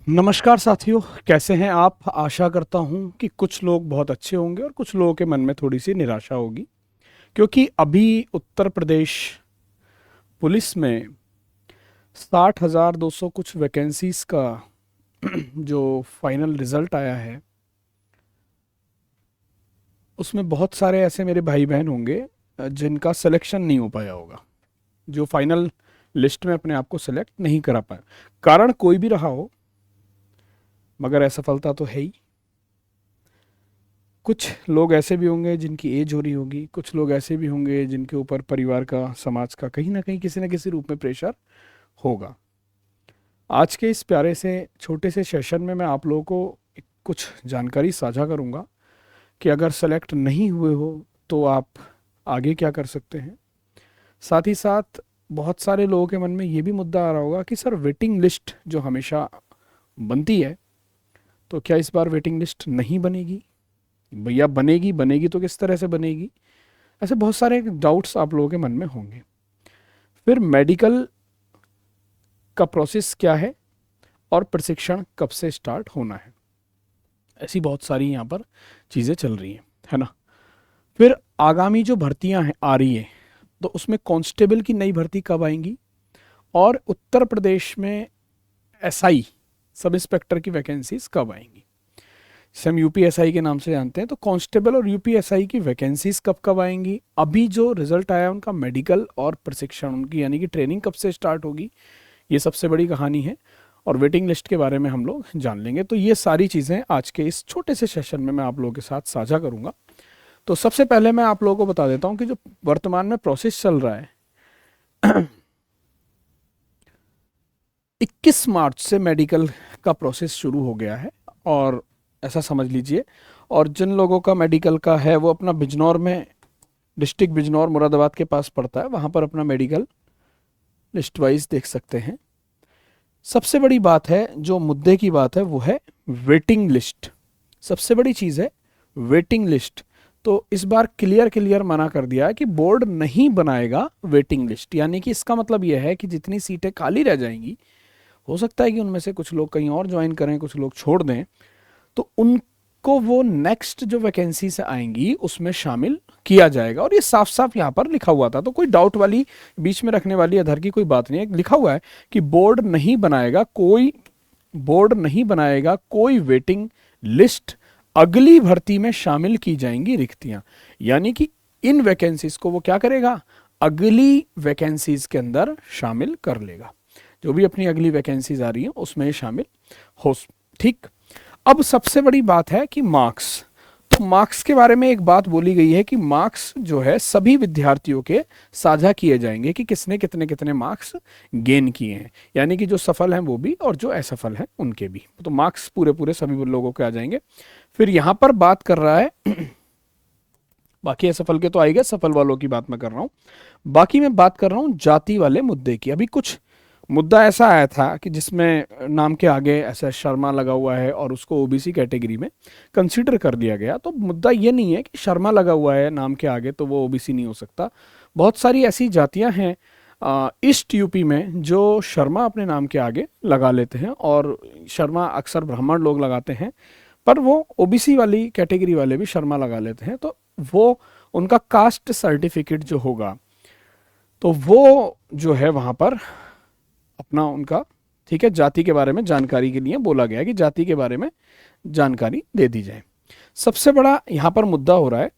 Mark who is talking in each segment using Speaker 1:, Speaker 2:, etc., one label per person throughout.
Speaker 1: नमस्कार साथियों, कैसे हैं आप। आशा करता हूं कि कुछ लोग बहुत अच्छे होंगे और कुछ लोगों के मन में थोड़ी सी निराशा होगी, क्योंकि अभी उत्तर प्रदेश पुलिस में 60,200 कुछ वैकेंसीज का जो फाइनल रिजल्ट आया है, उसमें बहुत सारे ऐसे मेरे भाई बहन होंगे जिनका सिलेक्शन नहीं हो पाया होगा, जो फाइनल लिस्ट में अपने आप को सिलेक्ट नहीं करा पाए। कारण कोई भी रहा हो, मगर असफलता तो है ही। कुछ लोग ऐसे भी होंगे जिनकी एज हो रही होगी, कुछ लोग ऐसे भी होंगे जिनके ऊपर परिवार का, समाज का कहीं ना कहीं किसी न किसी रूप में प्रेशर होगा। आज के इस प्यारे से छोटे से सेशन में मैं आप लोगों को कुछ जानकारी साझा करूंगा कि अगर सेलेक्ट नहीं हुए हो तो आप आगे क्या कर सकते हैं। साथ ही साथ बहुत सारे लोगों के मन में ये भी मुद्दा आ रहा होगा कि सर, वेटिंग लिस्ट जो हमेशा बनती है, तो क्या इस बार वेटिंग लिस्ट नहीं बनेगी? भैया बनेगी, बनेगी तो किस तरह से बनेगी? ऐसे बहुत सारे डाउट्स आप लोगों के मन में होंगे। फिर मेडिकल का प्रोसेस क्या है और प्रशिक्षण कब से स्टार्ट होना है, ऐसी बहुत सारी यहाँ पर चीज़ें चल रही हैं, है ना। फिर आगामी जो भर्तियाँ हैं आ रही है, तो उसमें कांस्टेबल की नई भर्ती कब आएंगी, और उत्तर प्रदेश में एसआई सब इंस्पेक्टर की वैकेंसीज कब आएंगी। जैसे हम यूपीएसआई के नाम से जानते हैं, तो कांस्टेबल और यूपीएसआई की वैकेंसीज कब कब आएंगी। अभी जो रिजल्ट आया उनका मेडिकल और प्रशिक्षण, उनकी यानी कि ट्रेनिंग कब से स्टार्ट होगी, ये सबसे बड़ी कहानी है। और वेटिंग लिस्ट के बारे में हम लोग जान लेंगे। तो ये सारी चीज़ें आज के इस छोटे से सेशन में मैं आप लोगों के साथ साझा करूंगा। तो सबसे पहले मैं आप लोगों को बता देता हूं कि जो वर्तमान में प्रोसेस चल रहा है, 21 मार्च से मेडिकल का प्रोसेस शुरू हो गया है, और ऐसा समझ लीजिए। और जिन लोगों का मेडिकल का है वो अपना बिजनौर में, डिस्ट्रिक्ट बिजनौर मुरादाबाद के पास पड़ता है, वहाँ पर अपना मेडिकल लिस्ट वाइज देख सकते हैं। सबसे बड़ी बात है, जो मुद्दे की बात है, वो है वेटिंग लिस्ट। सबसे बड़ी चीज़ है वेटिंग लिस्ट। तो इस बार क्लियर क्लियर मना कर दिया है कि बोर्ड नहीं बनाएगा वेटिंग लिस्ट। यानी कि इसका मतलब यह है कि जितनी सीटें खाली रह जाएंगी, हो सकता है कि उनमें से कुछ लोग कहीं और ज्वाइन करें, कुछ लोग छोड़ दें, तो उनको वो नेक्स्ट जो वैकेंसी से आएंगी उसमें शामिल किया जाएगा। और ये साफ साफ यहाँ पर लिखा हुआ था, तो कोई डाउट वाली, बीच में रखने वाली अधर की कोई बात नहीं है। लिखा हुआ है कि बोर्ड नहीं बनाएगा कोई, बोर्ड नहीं बनाएगा कोई वेटिंग लिस्ट, अगली भर्ती में शामिल की जाएंगी रिक्तियां। यानी कि इन वैकेंसीज को वो क्या करेगा, अगली वैकेंसीज के अंदर शामिल कर लेगा। जो भी अपनी अगली वैकेंसीज आ रही हैं उसमें शामिल हो। ठीक। अब सबसे बड़ी बात है कि मार्क्स। तो मार्क्स के बारे में एक बात बोली गई है कि मार्क्स जो है सभी विद्यार्थियों के साझा किए जाएंगे कि किसने कितने कितने मार्क्स गेन किए हैं। यानी कि जो सफल हैं वो भी और जो असफल हैं उनके भी। तो मार्क्स पूरे पूरे सभी लोगों के आ जाएंगे। फिर यहां पर बात कर रहा है बाकी असफल के तो आएगा, सफल वालों की बात मैं कर रहा हूं। बाकी मैं बात कर रहा हूं जाति वाले मुद्दे की। अभी कुछ मुद्दा ऐसा आया था कि जिसमें नाम के आगे ऐसा शर्मा लगा हुआ है और उसको ओबीसी कैटेगरी में कंसीडर कर दिया गया। तो मुद्दा ये नहीं है कि शर्मा लगा हुआ है नाम के आगे तो वो ओबीसी नहीं हो सकता। बहुत सारी ऐसी जातियां हैं ईस्ट यूपी में जो शर्मा अपने नाम के आगे लगा लेते हैं, और शर्मा अक्सर ब्राह्मण लोग लगाते हैं, पर वो ओबीसी वाली कैटेगरी वाले भी शर्मा लगा लेते हैं। तो वो उनका कास्ट सर्टिफिकेट जो होगा, तो वो जो है वहाँ पर अपना उनका, ठीक है, जाति के बारे में जानकारी के लिए बोला गया है कि जाति के बारे में जानकारी दे दी जाए। सबसे बड़ा यहाँ पर मुद्दा हो रहा है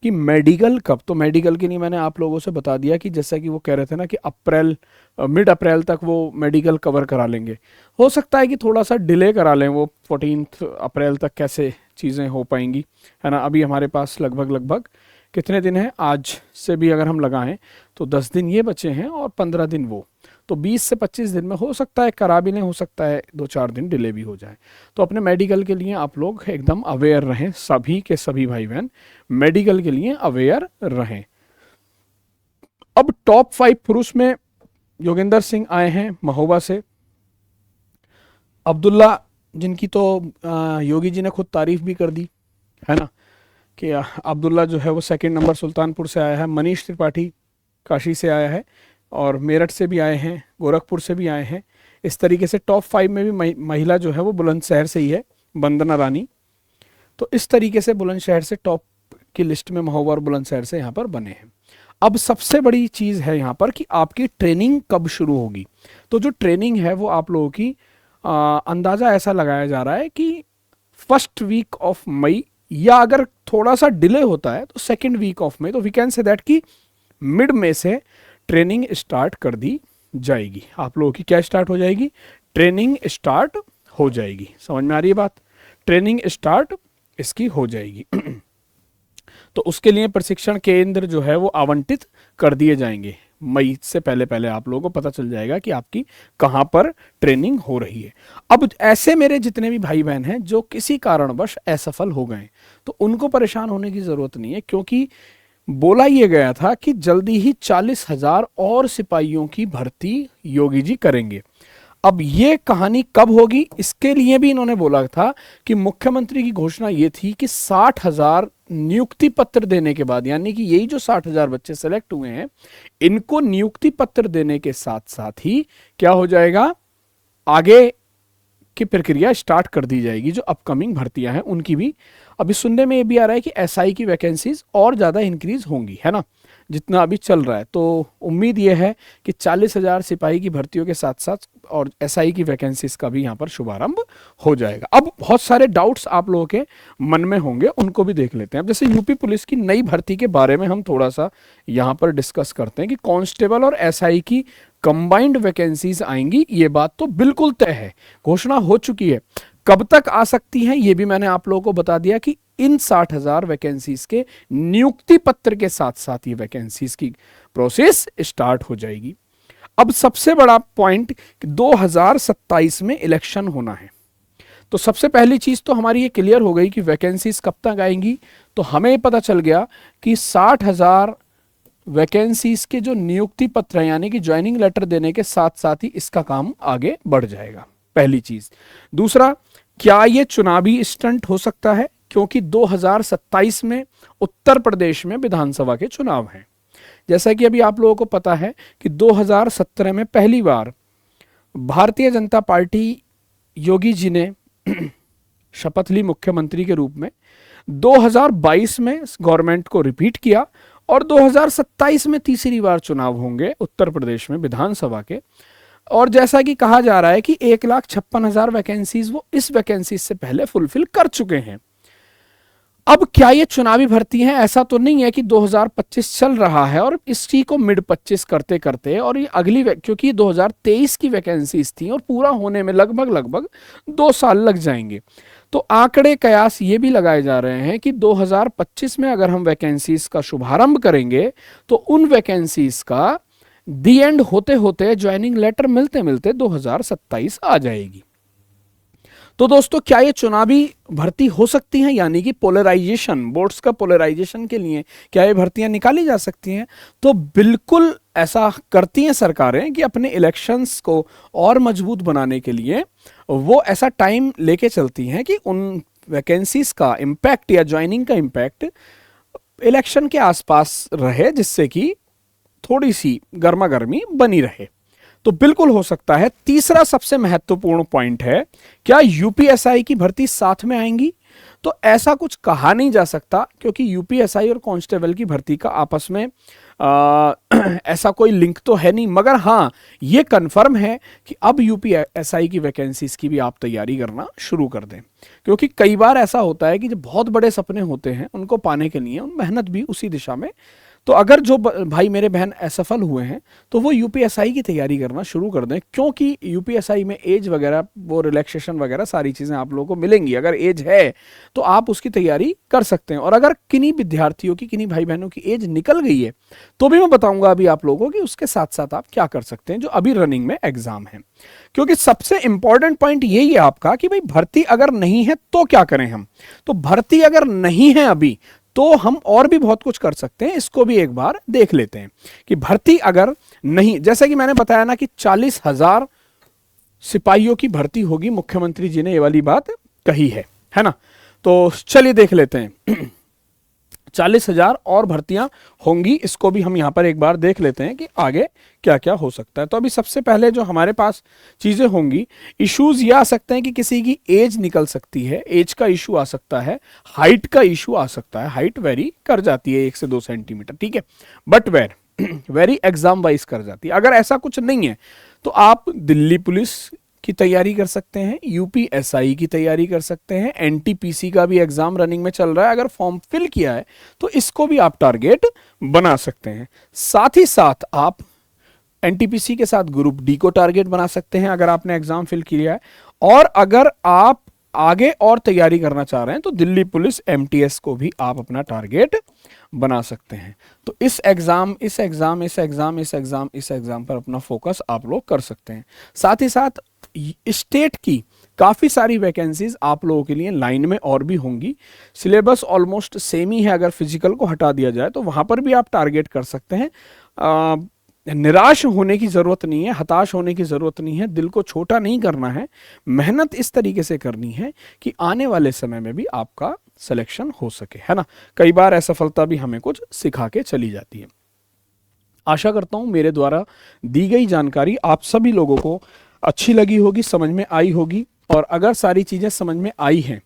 Speaker 1: कि मेडिकल कब। तो मेडिकल के लिए मैंने आप लोगों से बता दिया कि जैसा कि वो कह रहे थे ना कि अप्रैल, मिड अप्रैल तक वो मेडिकल कवर करा लेंगे। हो सकता है कि थोड़ा सा डिले करा लें, वो 14 अप्रैल तक कैसे चीज़ें हो पाएंगी, है ना। अभी हमारे पास लगभग लगभग कितने दिन हैं, आज से भी अगर हम लगाएं तो 10 दिन ये बचे हैं और 15 दिन वो, तो 20 से 25 दिन में हो सकता है करा भी नहीं, हो सकता है 2-4 दिन डिले भी हो जाए। तो अपने मेडिकल के लिए आप लोग एकदम अवेयर रहें, सभी के सभी भाई बहन मेडिकल के लिए अवेयर रहें। अब टॉप 5 पुरुष में योगेंद्र सिंह आए हैं महोबा से। अब्दुल्ला, जिनकी तो योगी जी ने खुद तारीफ भी कर दी, है ना, कि अब्दुल्ला जो है वो सेकंड नंबर सुल्तानपुर से आया है। मनीष त्रिपाठी काशी से आया है, और मेरठ से भी आए हैं, गोरखपुर से भी आए हैं। इस तरीके से टॉप 5 में भी महिला जो है वो बुलंदशहर से ही है, वंदना रानी। तो इस तरीके से बुलंदशहर से टॉप की लिस्ट में महोबा और बुलंदशहर से यहाँ पर बने हैं। अब सबसे बड़ी चीज़ है यहाँ पर कि आपकी ट्रेनिंग कब शुरू होगी। तो जो ट्रेनिंग है वो आप लोगों की अंदाज़ा ऐसा लगाया जा रहा है कि फर्स्ट वीक ऑफ मई, या अगर थोड़ा सा डिले होता है तो सेकेंड वीक ऑफ मई। तो वी कैन से दैट कि मिड में से ट्रेनिंग स्टार्ट कर दी जाएगी। आप लोगों की क्या स्टार्ट हो जाएगी? ट्रेनिंग स्टार्ट हो जाएगी। समझ में आ रही है बात? ट्रेनिंग स्टार्ट इसकी हो जाएगी। तो उसके लिए प्रशिक्षण केंद्र जो है वो आवंटित कर दिए जाएंगे। मई से पहले पहले आप लोगों को पता चल जाएगा कि आपकी कहाँ पर ट्रेनिंग हो रही है। अब ऐसे मेरे जितने भी भाई बहन हैं जो किसी कारणवश असफल हो गए, तो उनको परेशान होने की ज़रूरत नहीं है, क्योंकि बोला ये गया था कि जल्दी ही 40,000 और सिपाहियों की भर्ती योगी जी करेंगे। अब ये कहानी कब होगी, इसके लिए भी इन्होंने बोला था कि मुख्यमंत्री की घोषणा ये थी कि 60,000 नियुक्ति पत्र देने के बाद, यानी कि यही जो 60,000 बच्चे सेलेक्ट हुए हैं, इनको नियुक्ति पत्र देने के साथ साथ ही क्या हो जाएगा, आगे की प्रक्रिया स्टार्ट कर दी जाएगी। जो अपकमिंग भर्तियां हैं उनकी भी अभी सुनने में ये भी आ रहा है कि एसआई की वैकेंसीज और ज़्यादा इंक्रीज होंगी, है ना, जितना अभी चल रहा है। तो उम्मीद ये है कि 40,000 सिपाही की भर्तियों के साथ साथ और एसआई की वैकेंसीज का भी यहाँ पर शुभारंभ हो जाएगा। अब बहुत सारे डाउट्स आप लोगों के मन में होंगे, उनको भी देख लेते हैं। अब जैसे यूपी पुलिस की नई भर्ती के बारे में हम थोड़ा सा यहाँ पर डिस्कस करते हैं कि कांस्टेबल और एसआई की कंबाइंड वैकेंसीज आएंगी। ये बात तो बिल्कुल तय है, घोषणा हो चुकी है। कब तक आ सकती हैं ये भी मैंने आप लोगों को बता दिया कि इन 60,000 वैकेंसीज के नियुक्ति पत्र के साथ साथ ये वैकेंसीज की प्रोसेस स्टार्ट हो जाएगी। अब सबसे बड़ा पॉइंट कि 2027 में इलेक्शन होना है। तो सबसे पहली चीज तो हमारी ये क्लियर हो गई कि वैकेंसीज कब तक आएंगी। तो हमें पता चल गया कि 60,000 वैकेंसीज के जो नियुक्ति पत्र हैं, यानी कि ज्वाइनिंग लेटर देने के साथ साथ ही इसका काम आगे बढ़ जाएगा, पहली चीज। दूसरा, क्या ये चुनावी स्टंट हो सकता है, क्योंकि 2027 में उत्तर प्रदेश में विधानसभा के चुनाव हैं। जैसा कि अभी आप लोगों को पता है कि 2017 में पहली बार भारतीय जनता पार्टी योगी जी ने शपथ ली मुख्यमंत्री के रूप में, 2022 में गवर्नमेंट को रिपीट किया और 2027 में तीसरी बार चुनाव होंगे उत्तर प्रदेश में विधानसभा के। और जैसा कि कहा जा रहा है कि 1,56,000 वैकेंसीज वो इस वैकेंसीज से पहले फुलफिल कर चुके हैं। अब क्या ये चुनावी भर्ती है? ऐसा तो नहीं है कि 2025 चल रहा है और इसी को मिड 25 करते करते और ये अगली क्योंकि 2023 की वैकेंसीज थी और पूरा होने में लगभग 2 साल लग जाएंगे। तो आंकड़े कयास ये भी लगाए जा रहे हैं कि 2025 में अगर हम वैकेंसीज का शुभारंभ करेंगे तो उन वैकेंसीज का दी एंड होते होते ज्वाइनिंग लेटर मिलते मिलते 2027 आ जाएगी। तो दोस्तों, क्या ये चुनावी भर्ती हो सकती हैं, यानी कि पोलराइजेशन, वोट्स का पोलराइजेशन के लिए क्या ये भर्तियां निकाली जा सकती हैं? तो बिल्कुल ऐसा करती हैं सरकारें कि अपने इलेक्शंस को और मजबूत बनाने के लिए वो ऐसा टाइम लेके चलती हैं कि उन वैकेंसीज का इम्पैक्ट या ज्वाइनिंग का इम्पैक्ट इलेक्शन के आसपास रहे, जिससे कि थोड़ी सी गर्मा गर्मी बनी रहे। तो बिल्कुल हो सकता है। तीसरा सबसे महत्वपूर्ण पॉइंट है, क्या यूपीएसआई की भर्ती साथ में आएंगी? तो ऐसा कुछ कहा नहीं जा सकता, क्योंकि यूपीएसआई और कांस्टेबल की भर्ती का आपस में ऐसा कोई लिंक तो है नहीं। मगर हाँ, ये कंफर्म है कि अब यूपीएसआई की वैकेंसीज की भी आप तैयारी करना शुरू कर दें, क्योंकि कई बार ऐसा होता है कि जो बहुत बड़े सपने होते हैं उनको पाने के लिए मेहनत भी उसी दिशा में। तो अगर जो भाई मेरे बहन असफल हुए हैं तो वो यूपीएसआई की तैयारी करना शुरू कर दें, क्योंकि यूपीएसआई में एज वगैरह, वो रिलैक्सेशन वगैरह सारी चीज़ें आप लोगों को मिलेंगी। अगर एज है तो आप उसकी तैयारी कर सकते हैं। और अगर किन्हीं विद्यार्थियों की, किन्हीं भाई बहनों की एज निकल गई है तो भी मैं बताऊंगा अभी आप लोगों को कि उसके साथ साथ आप क्या कर सकते हैं जो अभी रनिंग में एग्जाम है। क्योंकि सबसे इंपॉर्टेंट पॉइंट यही है आपका कि भाई भर्ती अगर नहीं है तो क्या करें हम। तो भर्ती अगर नहीं है अभी तो हम और भी बहुत कुछ कर सकते हैं। इसको भी एक बार देख लेते हैं कि भर्ती अगर नहीं, जैसे कि मैंने बताया ना कि 40,000 सिपाहियों की भर्ती होगी, मुख्यमंत्री जी ने ये वाली बात कही है ना। तो चलिए देख लेते हैं। 40,000 और भर्तियां होंगी। इसको भी हम यहाँ पर एक बार देख लेते हैं कि आगे क्या क्या हो सकता है। तो अभी सबसे पहले जो हमारे पास चीज़ें होंगी, इश्यूज ये आ सकते हैं कि किसी की एज निकल सकती है, एज का इशू आ सकता है, हाइट का इशू आ सकता है, हाइट वेरी कर जाती है 1 से 2 सेंटीमीटर, ठीक है, बट वेरी एग्जाम वाइज कर जाती है। अगर ऐसा कुछ नहीं है तो आप दिल्ली पुलिस की तैयारी कर सकते हैं, यूपीएसआई की तैयारी कर सकते हैं, एनटीपीसी का भी एग्जाम रनिंग में चल रहा है, अगर फॉर्म फिल किया है तो इसको भी आप टारगेट बना सकते हैं। साथ ही साथ आप एनटीपीसी के साथ ग्रुप डी को टारगेट बना सकते हैं अगर आपने एग्जाम फिल किया है। और अगर आप आगे और तैयारी करना चाह रहे हैं तो दिल्ली पुलिस एमटीएस को भी आप अपना टारगेट बना सकते हैं। तो इस एग्जाम पर अपना फोकस आप लोग कर सकते हैं। साथ ही साथ स्टेट की काफ़ी सारी वैकेंसीज आप लोगों के लिए लाइन में और भी होंगी। सिलेबस ऑलमोस्ट सेम ही है, अगर फिजिकल को हटा दिया जाए तो वहाँ पर भी आप टारगेट कर सकते हैं। निराश होने की ज़रूरत नहीं है, हताश होने की ज़रूरत नहीं है, दिल को छोटा नहीं करना है, मेहनत इस तरीके से करनी है कि आने वाले समय में भी आपका सिलेक्शन हो सके, है ना। कई बार असफलता भी हमें कुछ सिखा के चली जाती है। आशा करता हूँ मेरे द्वारा दी गई जानकारी आप सभी लोगों को अच्छी लगी होगी, समझ में आई होगी। और अगर सारी चीज़ें समझ में आई हैं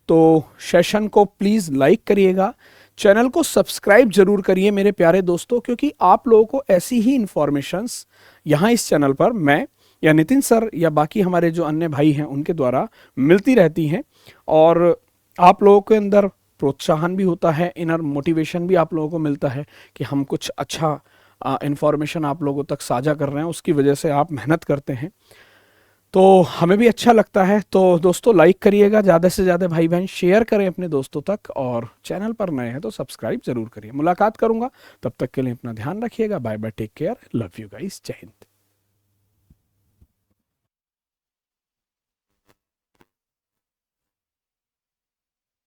Speaker 1: तो सेशन को प्लीज़ लाइक करिएगा, चैनल को सब्सक्राइब जरूर करिए मेरे प्यारे दोस्तों, क्योंकि आप लोगों को ऐसी ही इंफॉर्मेशंस यहाँ इस चैनल पर मैं या नितिन सर या बाकी हमारे जो अन्य भाई हैं उनके द्वारा मिलती रहती हैं। और आप लोगों के अंदर प्रोत्साहन भी होता है, इनर मोटिवेशन भी आप लोगों को मिलता है कि हम कुछ अच्छा इंफॉर्मेशन आप लोगों तक साझा कर रहे हैं, उसकी वजह से आप मेहनत करते हैं तो हमें भी अच्छा लगता है। तो दोस्तों लाइक करिएगा, ज़्यादा से ज़्यादा भाई बहन शेयर करें अपने दोस्तों तक, और चैनल पर नए हैं तो सब्सक्राइब जरूर करिए। मुलाकात करूंगा, तब तक के लिए अपना ध्यान रखिएगा। Bye bye, take care, love you guys, जय हिंद।